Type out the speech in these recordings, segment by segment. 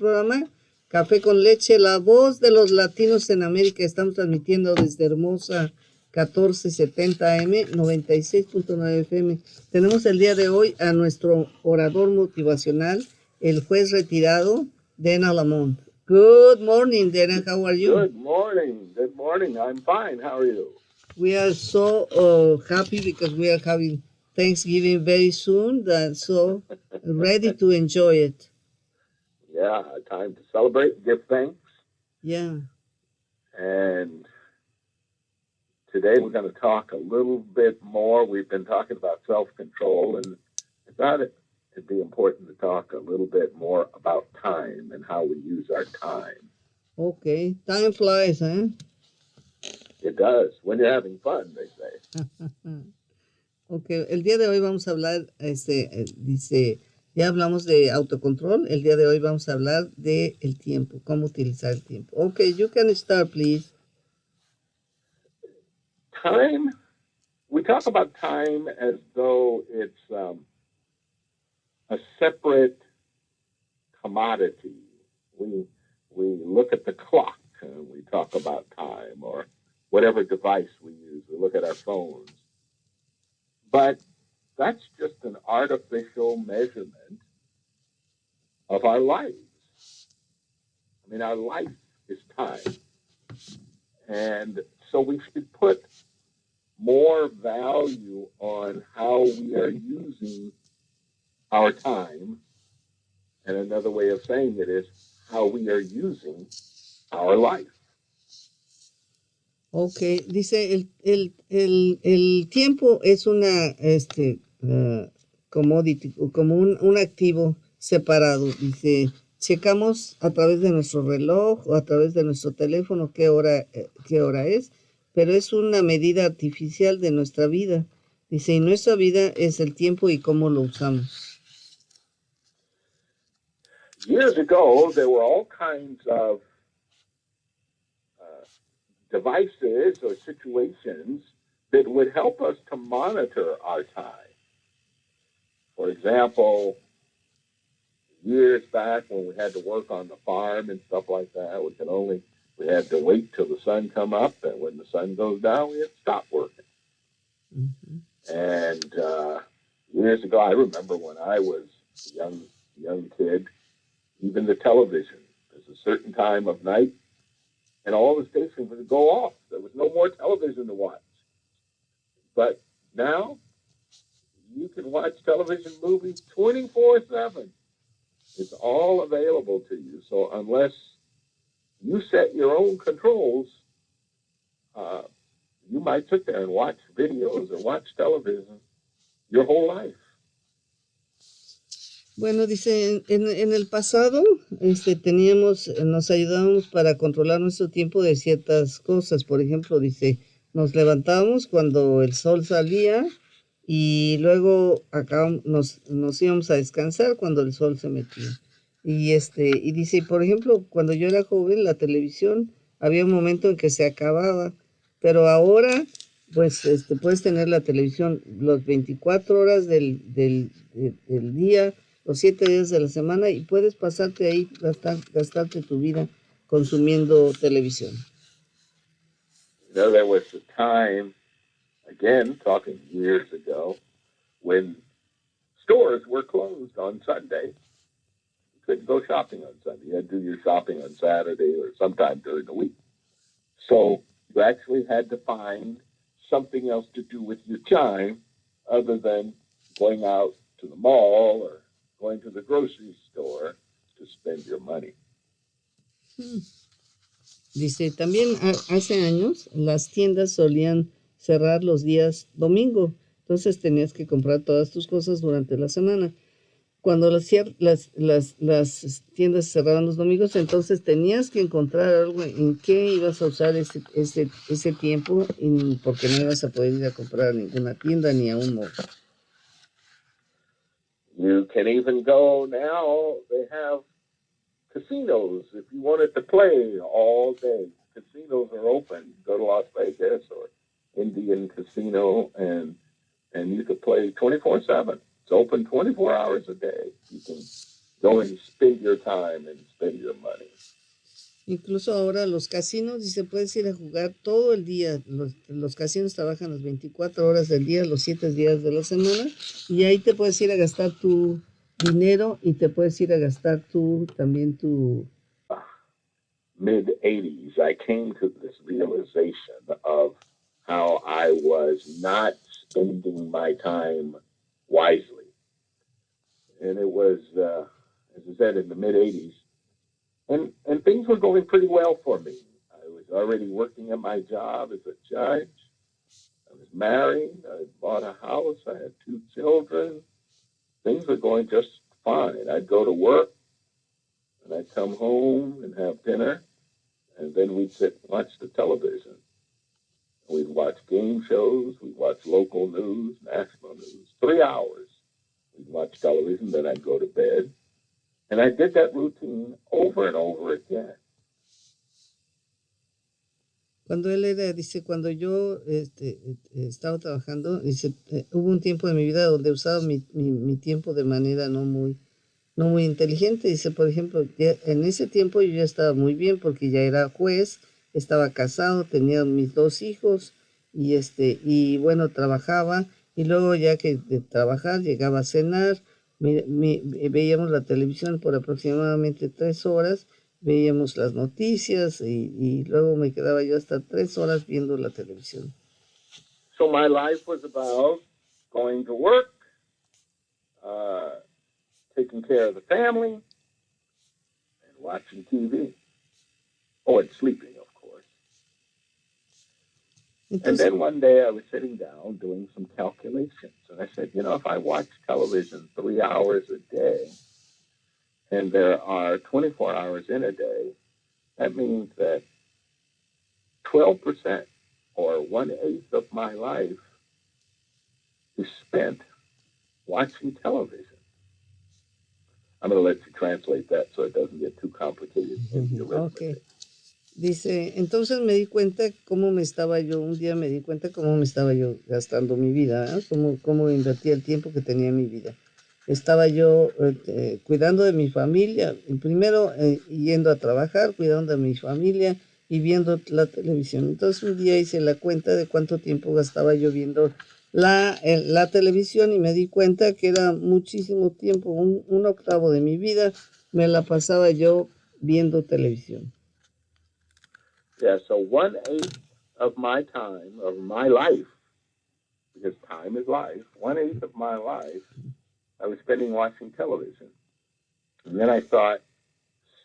programa Café con Leche, la voz de los latinos en América. Estamos transmitiendo desde hermosa 1470 AM, 96.9 FM. Tenemos el día de hoy a nuestro orador motivacional, el juez retirado, Dana Lamont. Good morning, Dana. How are you? Good morning. Good morning. I'm fine. How are you? We are so happy because we are having Thanksgiving very soon, so ready to enjoy it. Yeah, a time to celebrate, give thanks. Yeah. And today we're going to talk a little bit more. We've been talking about self-control, and I thought it'd be important to talk a little bit more about time and how we use our time. Okay. Time flies, huh? It does. When you're having fun, they say. Okay. El día de hoy vamos a hablar, dice, ya hablamos de autocontrol. El día de hoy vamos a hablar de el tiempo, cómo utilizar el tiempo. Okay, you can start, please. Time, we talk about time as though it's a separate commodity. We look at the clock and we talk about time, or whatever device we use. We look at our phones. But that's just an artificial measurement of our lives. I mean, our life is time. And so we should put more value on how we are using our time. And another way of saying it is how we are using our life. Okay, dice, el tiempo es una commodity, como un activo separado. Dice, checamos a través de nuestro reloj o a través de nuestro teléfono qué hora es, pero es una medida artificial de nuestra vida. Dice, y nuestra vida es el tiempo y cómo lo usamos. Years ago, there were all kinds of devices or situations that would help us to monitor our time. For example, years back when we had to work on the farm and stuff like that, we had to wait till the sun come up, and when the sun goes down, we had to stop working. Mm-hmm. And years ago, I remember when I was a young kid, even the television, there's a certain time of night, and all the stations would go off. There was no more television to watch. But now, you can watch television movies 24/7. It's all available to you. So unless you set your own controls, you might sit there and watch videos or watch television your whole life. Bueno, dice, en el pasado nos ayudábamos para controlar nuestro tiempo de ciertas cosas. Por ejemplo, dice, nos levantábamos cuando el sol salía y luego acá nos íbamos a descansar cuando el sol se metía. Y dice, por ejemplo, cuando yo era joven, la televisión había un momento en que se acababa, pero ahora, pues, puedes tener la televisión las 24 horas del día, los 7 días de la semana, y puedes pasarte ahí, gastarte tu vida consumiendo televisión. There was a time, again, talking years ago, when stores were closed on Sunday. You couldn't go shopping on Sunday. You had to do your shopping on Saturday or sometime during the week. So you actually had to find something else to do with your time other than going out to the mall or going to the grocery store to spend your money. Dice, también hace años las tiendas solían cerrar los días domingo, entonces tenías que comprar todas tus cosas durante la semana. Cuando las tiendas cerraban los domingos, entonces tenías que encontrar algo en qué ibas a usar ese tiempo, porque no ibas a poder ir a comprar a ninguna tienda ni a un mall. You can even go now, they have casinos if you wanted to play all day. Casinos are open. Go to Las Vegas or Indian Casino and you could play 24/7. It's open 24 hours a day. You can go and spend your time and spend your money. Incluso ahora los casinos, dice, puedes ir a jugar todo el día. Los casinos trabajan las 24 horas del día, los 7 días de la semana, y ahí te puedes ir a gastar tu dinero y te puedes ir a gastar también tu... Mid-'80s, I came to this realization of how I was not spending my time wisely. And it was, as I said, in the mid-'80s, and things were going pretty well for me. I was already working at my job as a judge. I was married. I bought a house. I had 2 children. Things were going just fine. I'd go to work, and I'd come home and have dinner, and then we'd sit and watch the television. We'd watch game shows. We'd watch local news, national news. 3 hours. We'd watch television, then I'd go to bed. And I did that routine over and over again. Cuando él era, dice, cuando yo estaba trabajando, dice, hubo un tiempo de mi vida donde usaba mi tiempo de manera no muy inteligente. Dice, por ejemplo, en ese tiempo yo ya estaba muy bien porque ya era juez, estaba casado, tenía mis 2 hijos y bueno, trabajaba, y luego ya que de trabajar llegaba a cenar, veíamos la televisión por aproximadamente 3 horas, veíamos las noticias y luego me quedaba yo hasta 3 horas viendo la televisión. So my life was about going to work, taking care of the family, and watching TV. Oh, and sleeping, of course. Entonces, and then one day I was sitting down doing some calculations, and I said, if I watch television 3 hours a day, and there are 24 hours in a day, that means that 12% or 1/8 of my life is spent watching television. I'm going to let you translate that so it doesn't get too complicated in the arithmetic. Okay. Dice, entonces me di cuenta un día me di cuenta cómo me estaba yo gastando mi vida, ¿eh? Cómo invertía el tiempo que tenía en mi vida. Estaba yo cuidando de mi familia, primero yendo a trabajar, cuidando de mi familia y viendo la televisión. Entonces un día hice la cuenta de cuánto tiempo gastaba yo viendo la televisión y me di cuenta que era muchísimo tiempo, un octavo de mi vida me la pasaba yo viendo televisión. Yeah, so 1/8 of my time, of my life, because time is life, 1/8 of my life, I was spending watching television. And then I thought,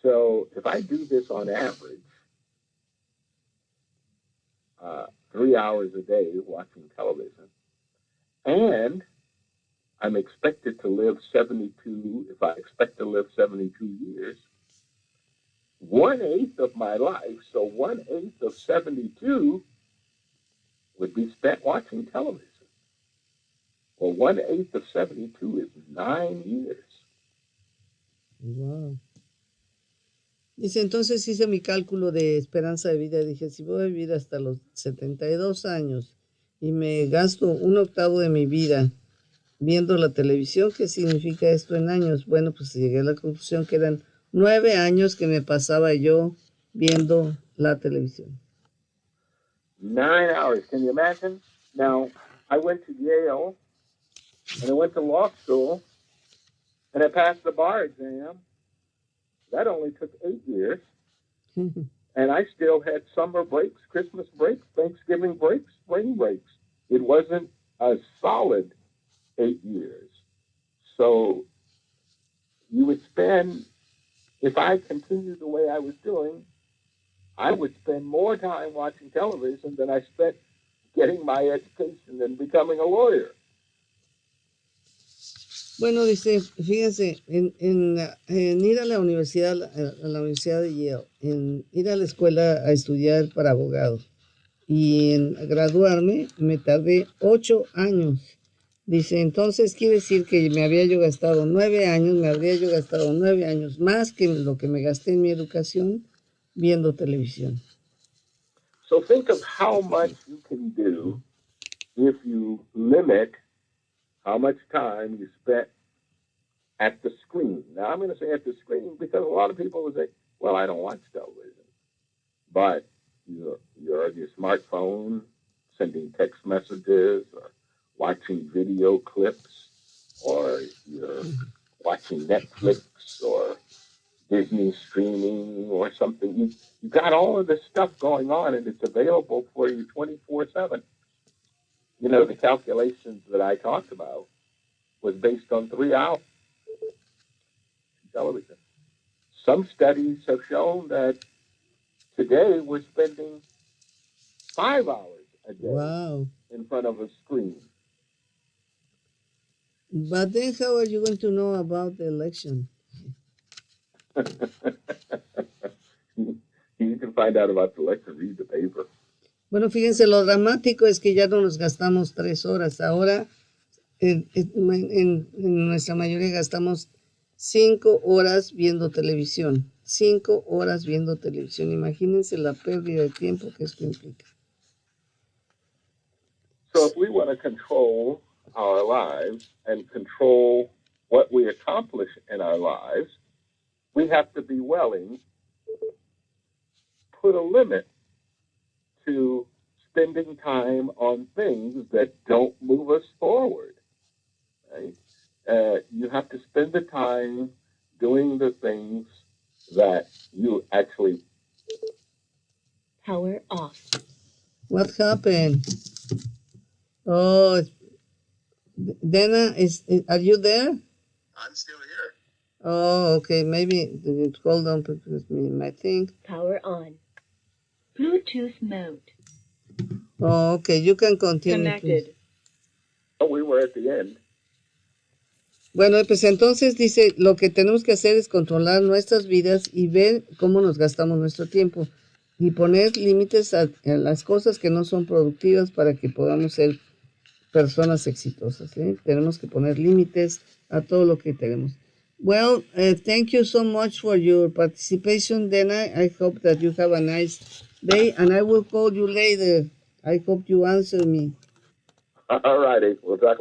so if I do this on average, 3 hours a day watching television, and I'm expected to live 72, if I expect to live 72 years, 1/8 of my life, so 1/8 of 72 would be spent watching television. Well, 1/8 of 72 is 9 years. Wow. Dice, entonces hice mi cálculo de esperanza de vida. Dije, si voy a vivir hasta los 72 años y me gasto un octavo de mi vida viendo la televisión, ¿qué significa esto en años? Bueno, pues llegué a la conclusión que eran 9 años que me pasaba yo viendo la televisión. 9 hours, can you imagine? Now, I went to Yale, and I went to law school, and I passed the bar exam. That only took 8 years. And I still had summer breaks, Christmas breaks, Thanksgiving breaks, spring breaks. It wasn't a solid 8 years. So you would spend, if I continued the way I was doing, I would spend more time watching television than I spent getting my education and becoming a lawyer. Bueno, dice, fíjense, en ir a la universidad de Yale, en ir a la escuela a estudiar para abogado y en graduarme me tardé 8 años. Dice, entonces quiere decir que me habría yo gastado 9 años más que lo que me gasté en mi educación viendo televisión. So think of how much you can do if you limit how much time you spent at the screen. Now, I'm going to say at the screen because a lot of people would say, well, I don't watch television. But you're on your smartphone sending text messages or watching video clips, or you're watching Netflix or Disney streaming or something. You got all of this stuff going on, and it's available for you 24/7. You know, the calculations that I talked about was based on 3 hours of television. Some studies have shown that today we're spending 5 hours a day Wow. in front of a screen. But then how are you going to know about the election? You can find out about the election, read the paper. Bueno, fíjense, lo dramático es que ya no nos gastamos 3 horas. Ahora, en nuestra mayoría gastamos 5 horas viendo televisión. 5 horas viendo televisión. Imagínense la pérdida de tiempo que esto implica. So if we want to control our lives and control what we accomplish in our lives, we have to be willing to put a limit to spending time on things that don't move us forward. Right? You have to spend the time doing the things that you actually. Power off. What happened? Oh, Dana, are you there? I'm still here. Oh, okay. Maybe hold on because my thing. Power on. Bluetooth mode. Oh, okay. You can continue. Connected. Please. Oh, we were at the end. Bueno, pues entonces dice, lo que tenemos que hacer es controlar nuestras vidas y ver cómo nos gastamos nuestro tiempo y poner límites a las cosas que no son productivas para que podamos ser personas exitosas. Tenemos que poner límites a todo lo que tenemos. Well, thank you so much for your participation, Dana. I hope that you have a nice day, and I will call you later. I hope you answer me. All righty. We'll talk